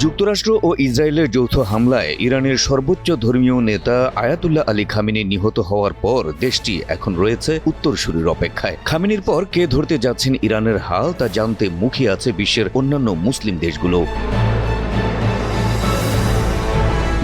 যুক্তরাষ্ট্র ও ইসরায়েলের যৌথ হামলায় ইরানের সর্বোচ্চ ধর্মীয় নেতা আয়াতুল্লাহ আলী খামেনি নিহত হওয়ার পর দেশটি এখন রয়েছে উত্তরসূরির অপেক্ষায়। খামেনির পর কে ধরতে যাচ্ছেন ইরানের হাল তা জানতে মুখিয়ে আছে বিশ্বের অন্যান্য মুসলিম দেশগুলো।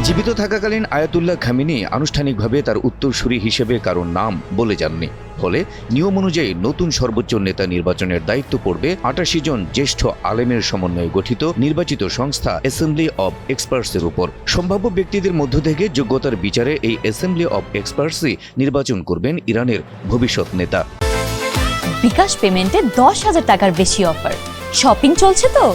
জীবিত থাকাকালীন আয়াতুল্লাহ খামেনি আনুষ্ঠানিকভাবে তার উত্তরসূরি হিসেবে কারো নাম বলে যাননি। ফলে নিয়ম অনুযায়ী নতুন সর্বোচ্চ নেতা নির্বাচনের দায়িত্ব পড়বে ৮৮ জন জ্যেষ্ঠ আলেমের সমন্বয়ে গঠিত নির্বাচিত সংস্থা অ্যাসেম্বলি অব এক্সপার্টসের উপর। সম্ভাব্য ব্যক্তিদের মধ্য থেকে যোগ্যতার বিচারে এই অ্যাসেম্বলি অব এক্সপার্টসই নির্বাচন করবেন ইরানের ভবিষ্যৎ নেতা। বিকাশ পেমেন্টে ১০,০০০ টাকার বেশি অফার। শপিং চলছে তো।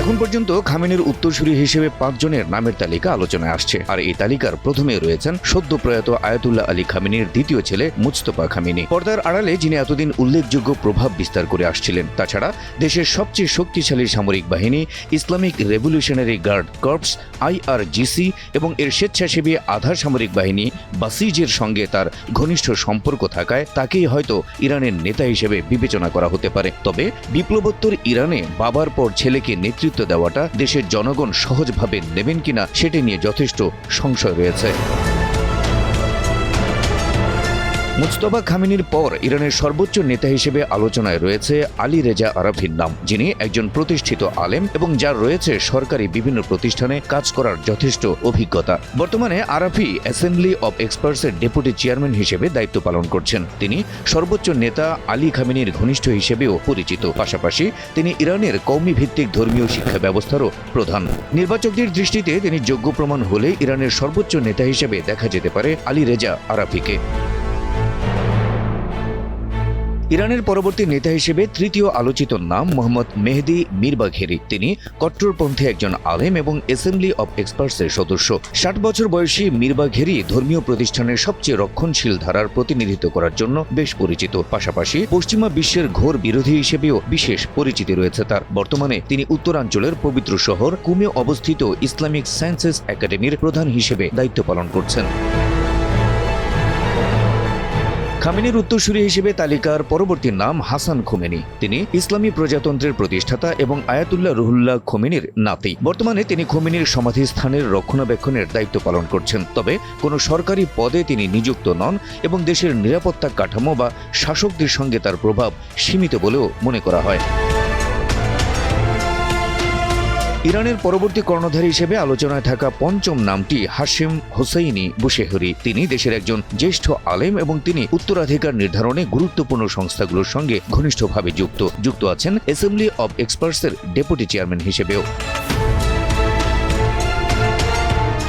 এখন পর্যন্ত খামেনির উত্তরসূরি হিসেবে ৫ জনের নামের তালিকা আলোচনায় আসছে। আর এই তালিকার প্রথমে রয়েছেন সদ্য প্রয়াত আয়াতুল্লাহ আলী খামেনির দ্বিতীয় ছেলে মুজতবা খামেনি। পর্দার আড়ালে যিনি এতদিন উল্লেখযোগ্য প্রভাব বিস্তার করে আসছিলেন। তাছাড়া দেশের সবচেয়ে শক্তিশালী সামরিক বাহিনী Islamic Revolutionary Guard Corps IRGC এবং এর স্বেচ্ছাসেবী আধা সামরিক বাহিনী বাসিজের সঙ্গে তার ঘনিষ্ঠ সম্পর্ক থাকায় তাকেই হয়তো ইরানের নেতা হিসেবে বিবেচনা করা হতে পারে। তবে বিপ্লবোত্তর ইরানে বাবার পর ছেলেকে নেতৃত্ব দেওয়াটা দেশের জনগণ সহজভাবে নেবেন কিনা সেটা নিয়ে যথেষ্ট সংশয় রয়েছে। মুজতবা খামেনির পর ইরানের সর্বোচ্চ নেতা হিসেবে আলোচনায় রয়েছে আলী রেজা আরাফির নাম, যিনি একজন প্রতিষ্ঠিত আলেম এবং যার রয়েছে সরকারি বিভিন্ন প্রতিষ্ঠানে কাজ করার যথেষ্ট অভিজ্ঞতা। বর্তমানে আরাফি অ্যাসেম্বলি অব এক্সপার্টসের ডেপুটি চেয়ারম্যান হিসেবে দায়িত্ব পালন করছেন। তিনি সর্বোচ্চ নেতা আলী খামেনির ঘনিষ্ঠ হিসেবেও পরিচিত। পাশাপাশি তিনি ইরানের কওমি ভিত্তিক ধর্মীয় শিক্ষা ব্যবস্থারও প্রধান। নির্বাচকদের দৃষ্টিতে তিনি যোগ্য প্রমাণ হলে ইরানের সর্বোচ্চ নেতা হিসেবে দেখা যেতে পারে আলী রেজা আরাফিকে। ইরানের পরবর্তী নেতা হিসেবে তৃতীয় আলোচিত নাম মোহাম্মদ মেহদি মিরবাঘেরি। তিনি কট্টরপন্থী একজন আলেম এবং অ্যাসেম্বলি অব এক্সপার্টসের সদস্য। ৬০ বছর বয়সী মিরবাঘেরি ধর্মীয় প্রতিষ্ঠানের সবচেয়ে রক্ষণশীল ধারার প্রতিনিধিত্ব করার জন্য বেশ পরিচিত। পাশাপাশি পশ্চিমা বিশ্বের ঘোর বিরোধী হিসেবেও বিশেষ পরিচিতি রয়েছে তার। বর্তমানে তিনি উত্তরাঞ্চলের পবিত্র শহর কুমে অবস্থিত ইসলামিক সায়েন্সেস একাডেমির প্রধান হিসেবে দায়িত্ব পালন করছেন। খামেনির উত্তরসূরি হিসেবে তালিকার পরবর্তী নাম হাসান খোমেনি। তিনি ইসলামী প্রজাতন্ত্রের প্রতিষ্ঠাতা এবং আয়াতুল্লাহ রুহুল্লাহ খোমেনির নাতি। বর্তমানে তিনি খোমেনির সমাধিস্থানের রক্ষণাবেক্ষণের দায়িত্ব পালন করছেন। তবে কোনো সরকারি পদে তিনি নিযুক্ত নন এবং দেশের নিরাপত্তা কাঠামো বা শাসকদের সঙ্গে তার প্রভাব সীমিত বলেও মনে করা হয়। ইরানের পরবর্তী কর্ণধার হিসেবে আলোচনায় থাকা পঞ্চম নামটি হাশেম হোসাইনি বুশেহরি। তিনি দেশের একজন জ্যেষ্ঠ আলেম এবং তিনি উত্তরাধিকার নির্ধারণে গুরুত্বপূর্ণ সংস্থাগুলোর সঙ্গে ঘনিষ্ঠভাবে যুক্ত আছেন অ্যাসেম্বলি অব এক্সপার্টসের ডেপুটি চেয়ারম্যান হিসেবেও।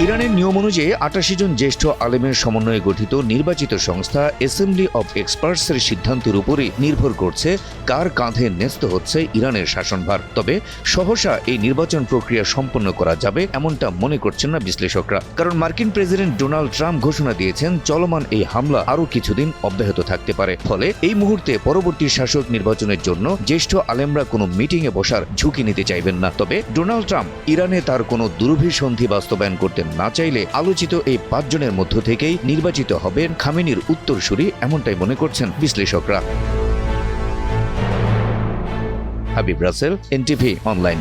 ইরানের নিয়ম অনুযায়ী ৮৮ জন জ্যেষ্ঠ আলেমের সমন্বয়ে গঠিত নির্বাচিত সংস্থা অ্যাসেম্বলি অব এক্সপার্টসের সিদ্ধান্তের উপরই নির্ভর করছে কার কাঁধে ন্যস্ত হচ্ছে ইরানের শাসনভার। তবে সহসা এই নির্বাচন প্রক্রিয়া সম্পন্ন করা যাবে এমনটা মনে করছেন না বিশ্লেষকরা। কারণ মার্কিন প্রেসিডেন্ট ডোনাল্ড ট্রাম্প ঘোষণা দিয়েছেন চলমান এই হামলা আরও কিছুদিন অব্যাহত থাকতে পারে। ফলে এই মুহূর্তে পরবর্তী শাসক নির্বাচনের জন্য জ্যেষ্ঠ আলেমরা কোনো মিটিংয়ে বসার ঝুঁকি নিতে চাইবেন না। তবে ডোনাল্ড ট্রাম্প ইরানে তার কোনো দুরভিসন্ধি বাস্তবায়ন করতে না চাইলে আলোচিত এই ৫ জনের মধ্য থেকেই নির্বাচিত হবেন খামেনির উত্তরসূরি, এমনটাই মনে করছেন বিশ্লেষকরা। Habib Rasel, NTV online.